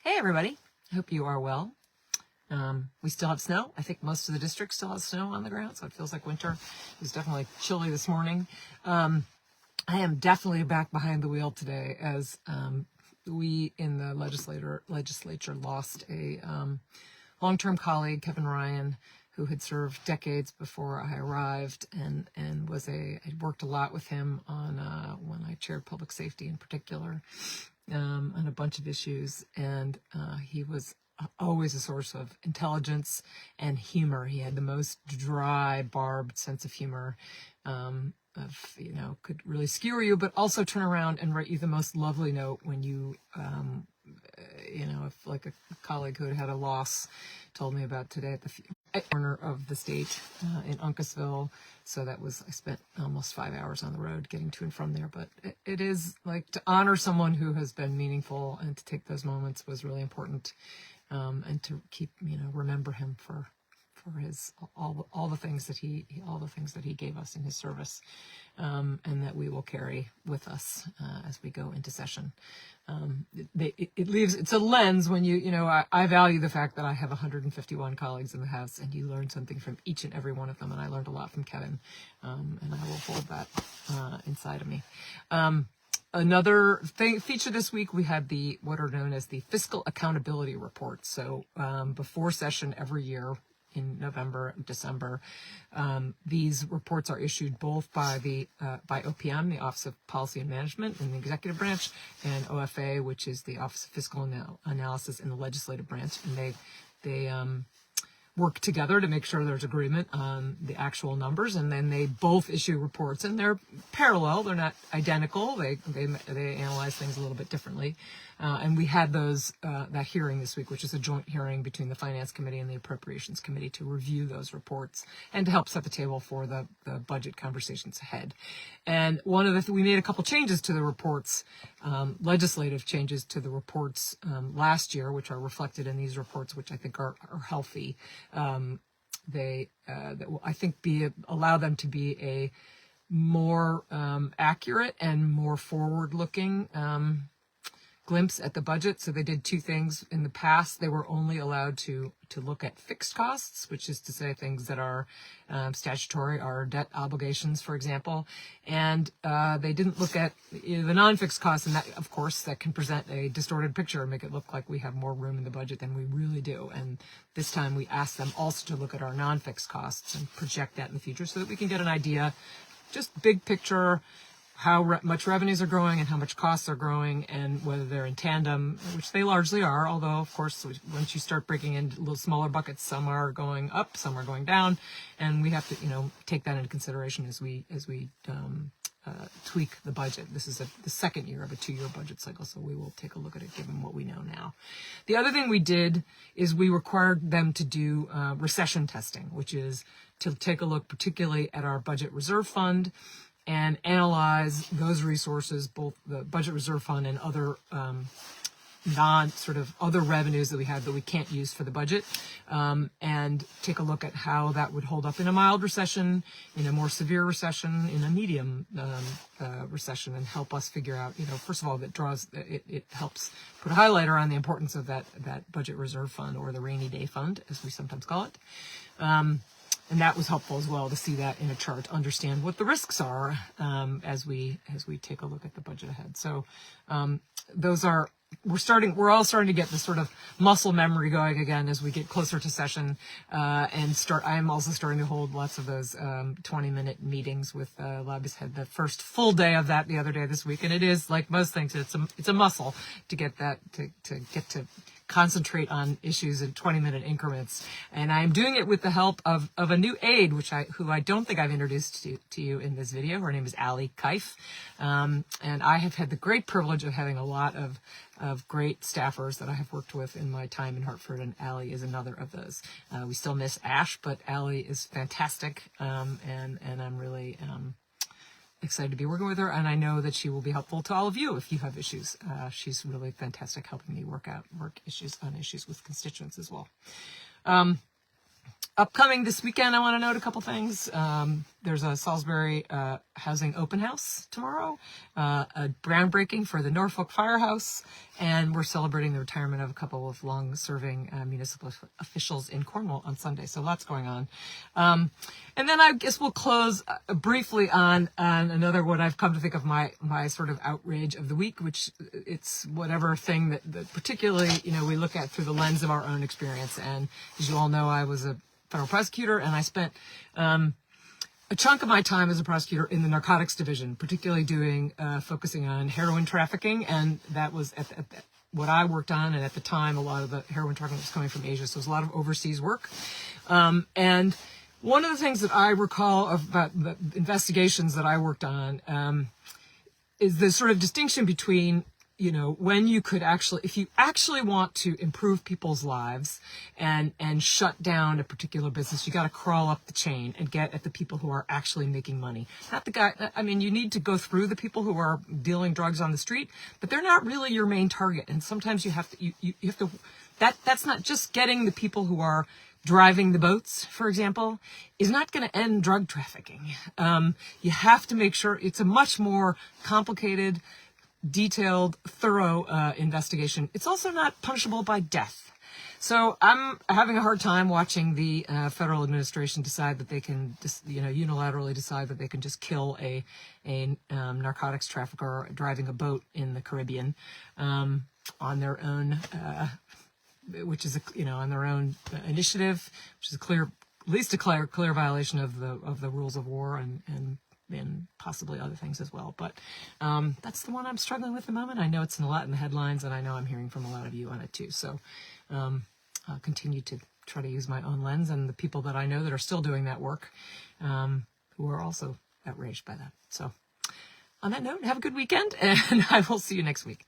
Hey everybody, hope you are well. We still have snow. I think most of the district still has snow on the ground, so it feels like winter. It was definitely chilly this morning. I am definitely back behind the wheel today as we in the legislature lost a long-term colleague, Kevin Ryan, who had served decades before I arrived and I'd worked a lot with him on when I chaired public safety in particular, on a bunch of issues, and he was always a source of intelligence and humor. He had the most dry, barbed sense of humor, could really skewer you, but also turn around and write you the most lovely note when you, if like a colleague who had had a loss told me about today at the corner of the state in Uncasville. So I spent almost 5 hours on the road getting to and from there. But it is like to honor someone who has been meaningful, and to take those moments was really important, and to keep, remember him for his all the things that he gave us in his service, and that we will carry with us as we go into session. It's a lens when I value the fact that I have 151 colleagues in the House, and you learn something from each and every one of them, and I learned a lot from Kevin, and I will hold that inside of me. Another feature this week, we had what are known as the fiscal accountability reports. So before session every year, in November and December, these reports are issued both by OPM, the Office of Policy and Management in the executive branch, and OFA, which is the Office of Fiscal Analysis in the legislative branch, and they work together to make sure there's agreement on the actual numbers, and then they both issue reports, and they're parallel, they're not identical, they analyze things a little bit differently. And we had that hearing this week, which is a joint hearing between the Finance Committee and the Appropriations Committee to review those reports and to help set the table for the budget conversations ahead. And we made a couple changes to the reports, legislative changes to the reports last year, which are reflected in these reports, which I think are healthy. That will, I think, allow them to be a more accurate and more forward-looking glimpse at the budget. So they did two things. In the past, they were only allowed to look at fixed costs, which is to say things that are statutory, or debt obligations, for example. And they didn't look at the non-fixed costs, and that, of course, that can present a distorted picture and make it look like we have more room in the budget than we really do. And this time we asked them also to look at our non-fixed costs and project that in the future so that we can get an idea, just big picture, how much revenues are growing and how much costs are growing, and whether they're in tandem, which they largely are, although, of course, once you start breaking into little smaller buckets, some are going up, some are going down, and we have to, take that into consideration as we tweak the budget. This is the second year of a 2-year budget cycle, so we will take a look at it given what we know now. The other thing we did is we required them to do recession testing, which is to take a look particularly at our budget reserve fund and analyze those resources, both the budget reserve fund and other other revenues that we have that we can't use for the budget, and take a look at how that would hold up in a mild recession, in a more severe recession, in a medium recession, and help us figure out, first of all, it helps put a highlighter on the importance of that budget reserve fund, or the rainy day fund, as we sometimes call it. And that was helpful as well, to see that in a chart, understand what the risks are as we take a look at the budget ahead. So we're all starting to get this sort of muscle memory going again as we get closer to session, I'm also starting to hold lots of those 20-minute meetings with lobbyist head. The first full day of that the other day this week, and it is, like most things, it's a muscle to get that to get to concentrate on issues in 20-minute increments. And I'm doing it with the help of a new aide, who I don't think I've introduced to you in this video. Her name is Allie Keif. And I have had the great privilege of having a lot of great staffers that I have worked with in my time in Hartford, and Allie is another of those. We still miss Ash, but Allie is fantastic, and I'm really excited to be working with her, and I know that she will be helpful to all of you if you have issues. She's really fantastic helping me work issues with constituents as well. Upcoming this weekend, I want to note a couple things. there's a Salisbury housing open house tomorrow, a groundbreaking for the Norfolk Firehouse, and we're celebrating the retirement of a couple of long-serving municipal officials in Cornwall on Sunday. So lots going on. And then I guess we'll close briefly on another, what I've come to think of my sort of outrage of the week, which it's whatever thing that particularly, we look at through the lens of our own experience. And as you all know, I was a federal prosecutor, and I spent a chunk of my time as a prosecutor in the narcotics division, particularly focusing on heroin trafficking, and that was at what I worked on. And at the time, a lot of the heroin trafficking was coming from Asia, so it was a lot of overseas work. And one of the things that I recall about the investigations that I worked on is the sort of distinction between, when you could actually, if you actually want to improve people's lives and shut down a particular business, you got to crawl up the chain and get at the people who are actually making money. Not the guy, you need to go through the people who are dealing drugs on the street, but they're not really your main target. And sometimes you have to, that's not just getting the people who are driving the boats, for example, is not going to end drug trafficking. You have to make sure it's a much more complicated, detailed, thorough investigation. It's also not punishable by death. So I'm having a hard time watching the federal administration decide that they can just, unilaterally decide that they can just kill a narcotics trafficker driving a boat in the Caribbean on their own, which is on their own initiative, which is at least a clear violation of the rules of war and possibly other things as well. But that's the one I'm struggling with at the moment. I know it's a lot in the headlines, and I know I'm hearing from a lot of you on it too. So I'll continue to try to use my own lens, and the people that I know that are still doing that work, who are also outraged by that. So on that note, have a good weekend, and I will see you next week.